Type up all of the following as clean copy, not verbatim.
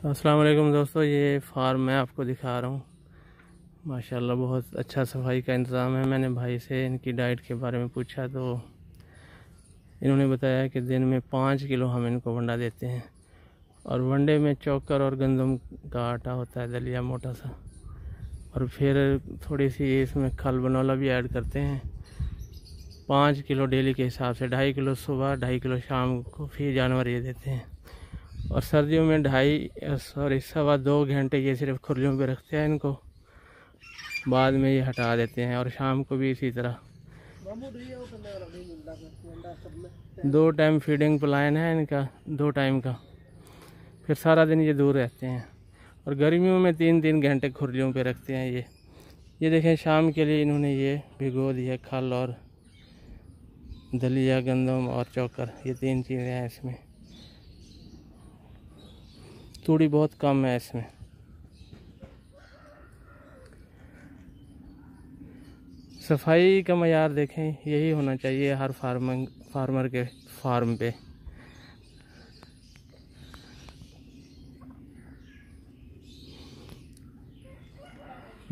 अस्सलाम वालेकुम दोस्तों, ये फार्म मैं आपको दिखा रहा हूँ। माशाल्लाह बहुत अच्छा सफाई का इंतज़ाम है। मैंने भाई से इनकी डाइट के बारे में पूछा तो इन्होंने बताया कि दिन में 5 किलो हम इनको वंडा देते हैं और वंडे में चोकर और गंदम का आटा होता है, दलिया मोटा सा, और फिर थोड़ी सी इसमें खल बनौला भी ऐड करते हैं। 5 किलो डेली के हिसाब से 2.5 किलो सुबह, 2.5 किलो शाम को फिर जानवर ये देते हैं। और सर्दियों में 2.5 घंटे ये सिर्फ खुरलियों पे रखते हैं इनको, बाद में ये हटा देते हैं। और शाम को भी इसी तरह 2 टाइम फीडिंग प्लान है इनका, 2 टाइम का। फिर सारा दिन ये दूर रहते हैं और गर्मियों में 3-3 घंटे खुरलियों पे रखते हैं ये देखें, शाम के लिए इन्होंने ये भिगो दिया खल और दलिया, गंदम और चोकर, ये 3 चीज़ें हैं इसमें। तूड़ी बहुत कम है इसमें। सफाई का मयार देखें, यही होना चाहिए हर फार्मर के फार्म पे।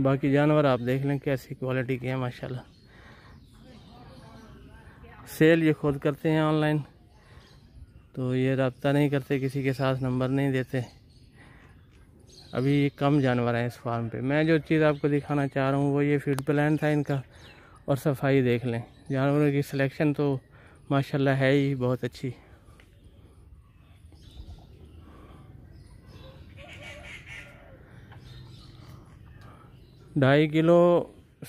बाकी जानवर आप देख लें कैसी क्वालिटी के हैं माशाल्लाह। सेल ये खुद करते हैं ऑनलाइन, तो ये रब्ता नहीं करते किसी के साथ, नंबर नहीं देते। अभी कम जानवर हैं इस फार्म पे। मैं जो चीज़ आपको दिखाना चाह रहा हूँ वो ये फीड प्लान था इनका। और सफाई देख लें, जानवरों की सिलेक्शन तो माशाल्लाह है ही बहुत अच्छी। ढाई किलो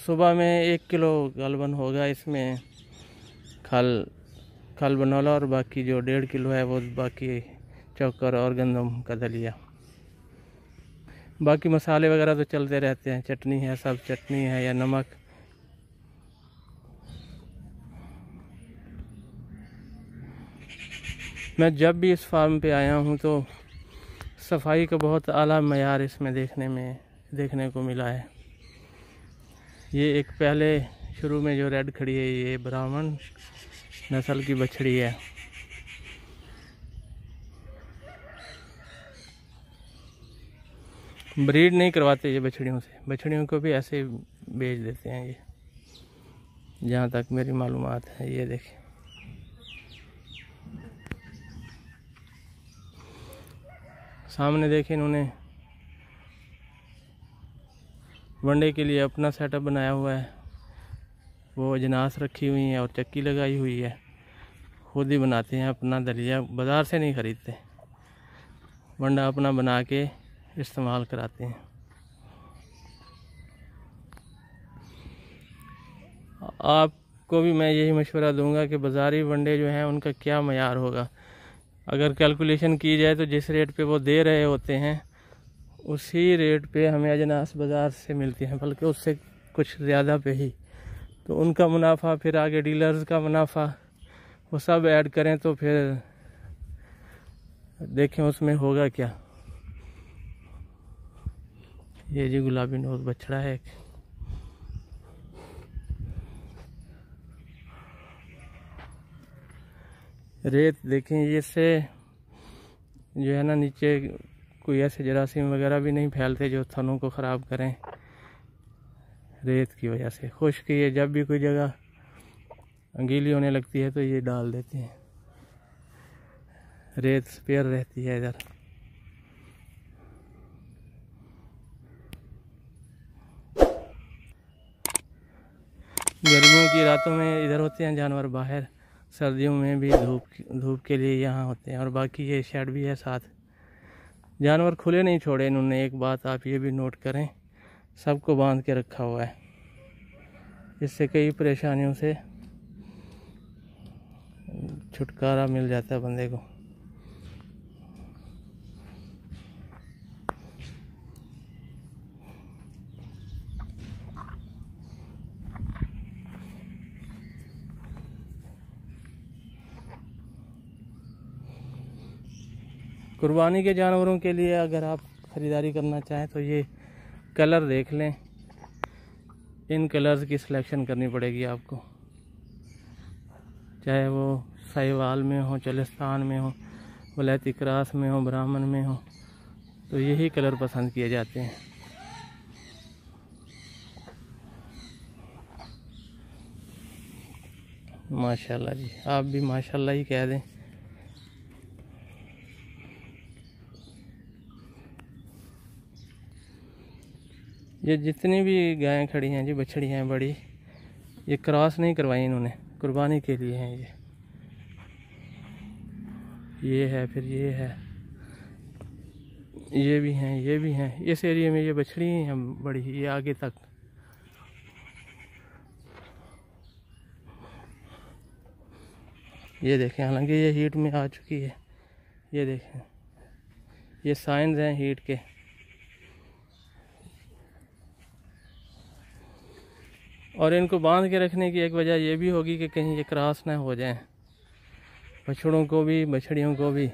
सुबह में 1 किलो गालबन होगा इसमें खल बनौला, और बाकी जो 1.5 किलो है वो बाकी चोकर और गंदम का दलिया। बाकी मसाले वगैरह तो चलते रहते हैं, चटनी है, सब चटनी है या नमक। मैं जब भी इस फार्म पे आया हूँ तो सफाई का बहुत आला मयार इसमें देखने को मिला है। ये एक पहले शुरू में जो रेड खड़ी है, ये ब्राह्मण नस्ल की बछड़ी है। ब्रीड नहीं करवाते ये बछड़ियों से, बछड़ियों को भी ऐसे बेच देते हैं ये, जहाँ तक मेरी मालूमात है। ये देखें, सामने देखें, इन्होंने वनडे के लिए अपना सेटअप बनाया हुआ है। वो अजनास रखी हुई हैं और चक्की लगाई हुई है। खुद ही बनाते हैं अपना दलिया, बाज़ार से नहीं ख़रीदते। वंडा अपना बना के इस्तेमाल कराते हैं। आपको भी मैं यही मशवरा दूंगा कि बाज़ारी वंडे जो हैं उनका क्या मयार होगा। अगर कैलकुलेशन की जाए तो जिस रेट पे वो दे रहे होते हैं उसी रेट पे हमें अजनास बाज़ार से मिलती हैं, बल्कि उससे कुछ ज़्यादा पे ही। तो उनका मुनाफा, फिर आगे डीलर्स का मुनाफा, वो सब ऐड करें तो फिर देखें उसमें होगा क्या। ये जी गुलाबी नोज बछड़ा है एक। रेत देखें, ये से जो है ना, नीचे कोई ऐसे जरासीम वगैरह भी नहीं फैलते जो थनों को ख़राब करें। रेत की वजह से खुश्क, ये जब भी कोई जगह गीली होने लगती है तो ये डाल देते हैं। रेत स्पेयर रहती है इधर। गर्मियों की रातों में इधर होते हैं जानवर बाहर, सर्दियों में भी धूप के लिए यहाँ होते हैं। और बाकी ये शेड भी है साथ। जानवर खुले नहीं छोड़े इन्होंने, एक बात आप ये भी नोट करें, सबको बांध के रखा हुआ है। इससे कई परेशानियों से छुटकारा मिल जाता है बंदे को। कुर्बानी के जानवरों के लिए अगर आप ख़रीदारी करना चाहें तो ये कलर देख लें, इन कलर्स की सिलेक्शन करनी पड़ेगी आपको, चाहे वो साहिवाल में हो, चलिस्तान में हो, वलैती क्रास में हो, ब्राह्मण में हो। तो यही कलर पसंद किए जाते हैं। माशाल्लाह जी, आप भी माशाल्लाह ही कह दें। ये जितनी भी गायें खड़ी हैं जी, बछड़ियाँ हैं बड़ी, ये क्रॉस नहीं करवाई इन्होंने, कुर्बानी के लिए हैं ये है, फिर ये है, ये भी हैं, ये भी हैं। इस एरिया में ये बछड़ी हैं बड़ी, ये आगे तक। ये देखें, हालांकि ये हीट में आ चुकी है। ये देखें, ये साइंस हैं हीट के। और इनको बांध के रखने की एक वजह ये भी होगी कि कहीं ये क्रॉस ना हो जाएं, बछड़ों को भी बछड़ियों को भी।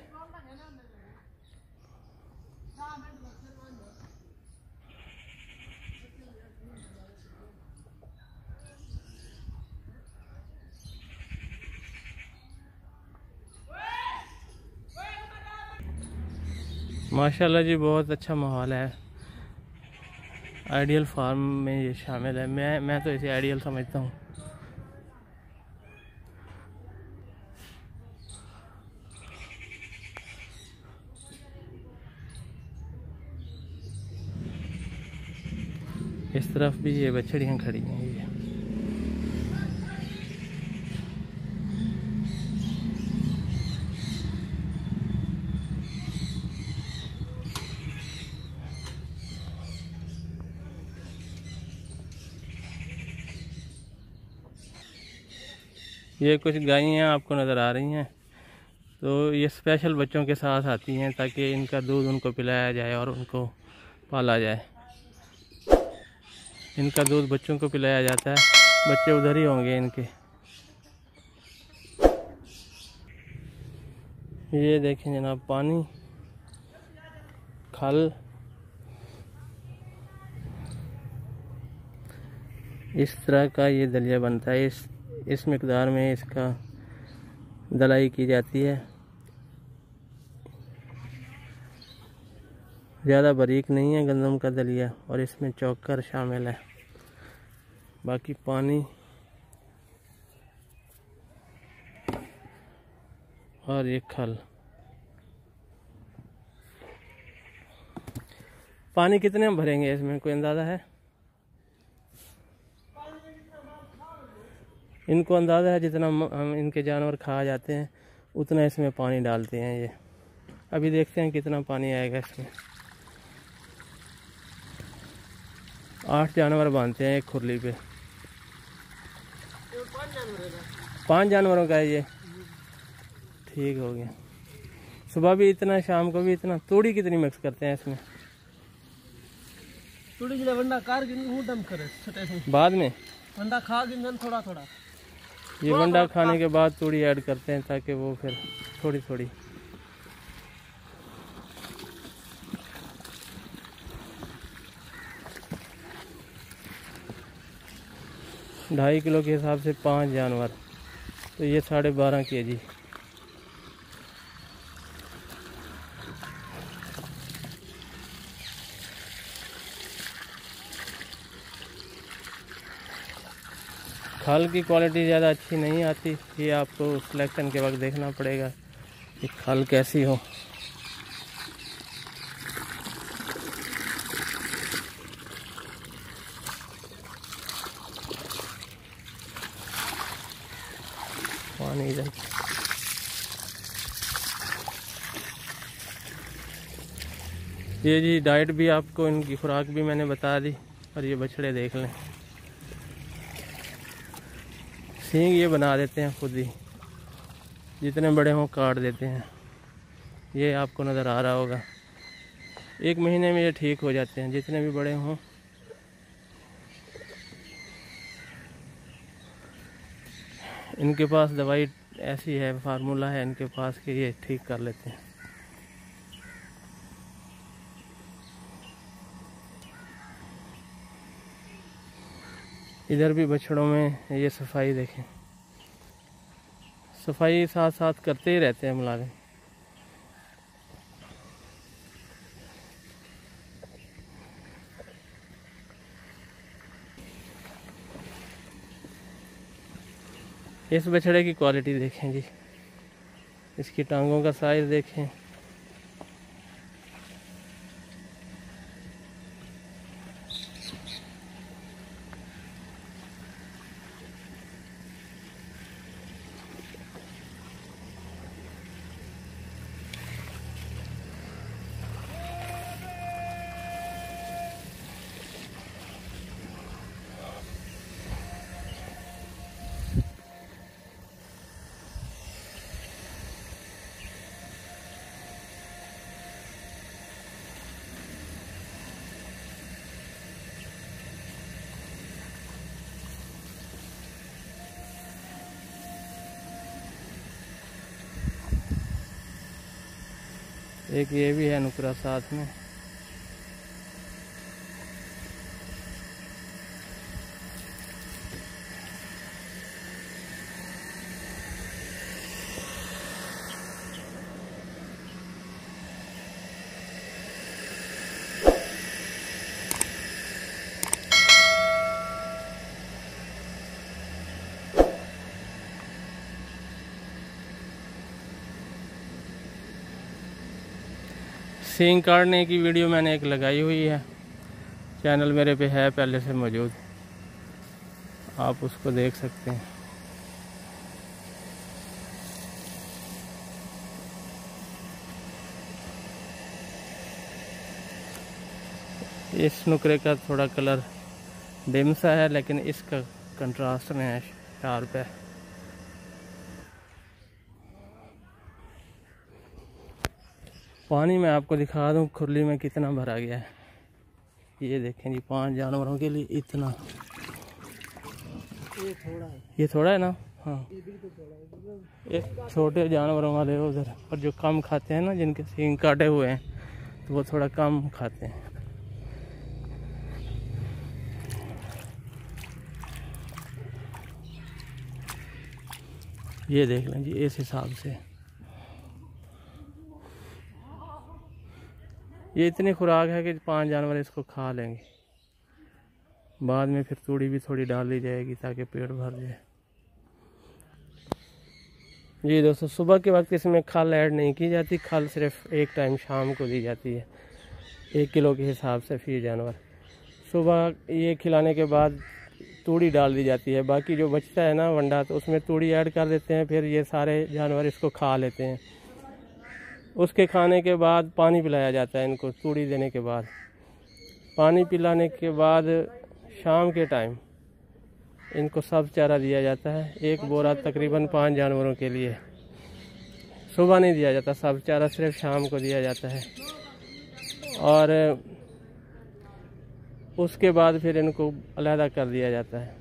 माशाल्लाह जी, बहुत अच्छा माहौल है। आइडियल फार्म में ये शामिल है। मैं तो इसे आइडियल समझता हूँ। इस तरफ भी ये बछड़ियाँ खड़ी हैं। ये कुछ गायें आपको नज़र आ रही हैं, तो ये स्पेशल बच्चों के साथ आती हैं ताकि इनका दूध उनको पिलाया जाए और उनको पाला जाए। इनका दूध बच्चों को पिलाया जाता है, बच्चे उधर ही होंगे इनके। ये देखें जनाब, पानी, खल, इस तरह का ये दलिया बनता है। इस मिकदार में इसका दलाई की जाती है। ज़्यादा बारीक नहीं है गंदम का दलिया, और इसमें चोकर शामिल है। बाकी पानी और ये खल। पानी कितने हम भरेंगे इसमें, कोई अंदाज़ा है? इनको अंदाज़ा है जितना हम इनके जानवर खा जाते हैं उतना इसमें पानी डालते हैं ये। अभी देखते हैं कितना पानी आएगा इसमें। 8 जानवर बांधते हैं एक खुरली पे। 5 जानवरों का है ये, ठीक हो गया। सुबह भी इतना, शाम को भी इतना। तूड़ी कितनी मिक्स करते हैं इसमें? तूड़ी के वंडा कार दम करे बाद में वंडा खा गिन थोड़ा थोड़ा। ये वंडा खाने के बाद तूड़ी ऐड करते हैं ताकि वो फिर थोड़ी थोड़ी। ढाई किलो के हिसाब से 5 जानवर, तो ये 12.5 kg। खल की क्वालिटी ज़्यादा अच्छी नहीं आती, ये आपको सिलेक्शन के वक्त देखना पड़ेगा कि खल कैसी हो। पानी इधर। ये जी डाइट भी आपको, इनकी खुराक भी मैंने बता दी। और ये बछड़े देख लें, सींग ये बना देते हैं खुद ही, जितने बड़े हों काट देते हैं। ये आपको नज़र आ रहा होगा, 1 महीने में ये ठीक हो जाते हैं जितने भी बड़े हों। इनके पास दवाई ऐसी है, फार्मूला है इनके पास कि ये ठीक कर लेते हैं। इधर भी बछड़ों में ये सफाई देखें, सफाई साथ साथ करते ही रहते हैं मुलाजिम। इस बछड़े की क्वालिटी देखें जी, इसकी टांगों का साइज देखें। एक ये भी है नुकरा साथ में। सींग काटने की वीडियो मैंने एक लगाई हुई है, चैनल मेरे पे है पहले से मौजूद, आप उसको देख सकते हैं। इस नुकरे का थोड़ा कलर डिम सा है, लेकिन इसका कंट्रास्ट में है, शार्प है। पानी मैं आपको दिखा दूं खुरली में कितना भरा गया है। ये देखें जी, 5 जानवरों के लिए इतना। ये थोड़ा है ना। हाँ, ये छोटे जानवरों वाले उधर, और जो कम खाते हैं ना, जिनके सींग काटे हुए हैं, तो वो थोड़ा कम खाते हैं। ये देख लें जी, इस हिसाब से ये इतनी खुराक है कि 5 जानवर इसको खा लेंगे। बाद में फिर तूड़ी भी थोड़ी डाल दी जाएगी ताकि पेट भर जाए। जी दोस्तों, सुबह के वक्त इसमें खल ऐड नहीं की जाती, खल सिर्फ एक टाइम शाम को दी जाती है 1 किलो के हिसाब से फी जानवर। सुबह ये खिलाने के बाद तूड़ी डाल दी जाती है, बाकी जो बचता है ना वंडा, तो उसमें तूड़ी ऐड कर देते हैं, फिर ये सारे जानवर इसको खा लेते हैं। उसके खाने के बाद पानी पिलाया जाता है इनको, तूड़ी देने के बाद। पानी पिलाने के बाद शाम के टाइम इनको सब चारा दिया जाता है, 1 बोरा तकरीबन 5 जानवरों के लिए। सुबह नहीं दिया जाता सब चारा, सिर्फ शाम को दिया जाता है। और उसके बाद फिर इनको अलहदा कर दिया जाता है।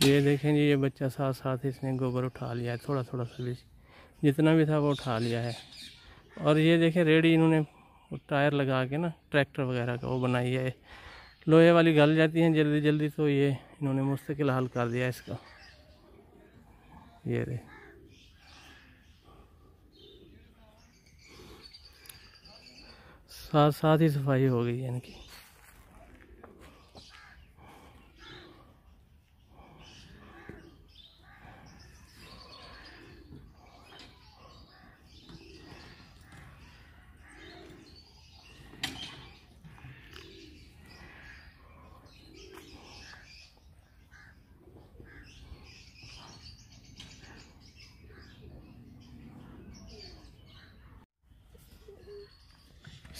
ये देखें जी, ये बच्चा साथ साथ इसने गोबर उठा लिया है, थोड़ा थोड़ा सा भी, जितना भी था वो उठा लिया है। और ये देखें रेडी इन्होंने टायर लगा के ना, ट्रैक्टर वगैरह का वो बनाई है। लोहे वाली गल जाती हैं जल्दी जल्दी, तो ये इन्होंने मुस्तकिल हल कर दिया इसका। ये देख, साथ साथ ही सफाई हो गई है इनकी।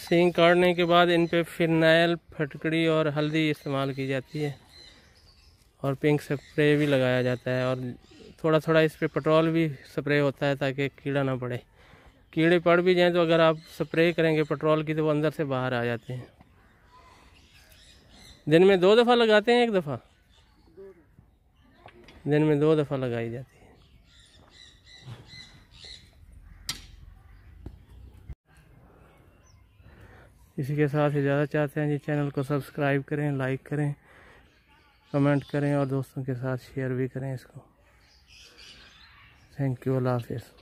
सींग काटने के बाद इन पे फिनाइल, फटकड़ी और हल्दी इस्तेमाल की जाती है, और पिंक स्प्रे भी लगाया जाता है, और थोड़ा थोड़ा इस पे पेट्रोल भी स्प्रे होता है ताकि कीड़ा ना पड़े। कीड़े पड़ भी जाएं तो अगर आप स्प्रे करेंगे पेट्रोल की, तो वो अंदर से बाहर आ जाते हैं। दिन में 2 दफ़ा लगाते हैं, 1 दफ़ा? दिन में 2 दफ़ा लगाई जाती है। इसी के साथ इजाज़त चाहते हैं जी। चैनल को सब्सक्राइब करें, लाइक करें, कमेंट करें, और दोस्तों के साथ शेयर भी करें इसको। थैंक यू, अल्लाह हाफिज़।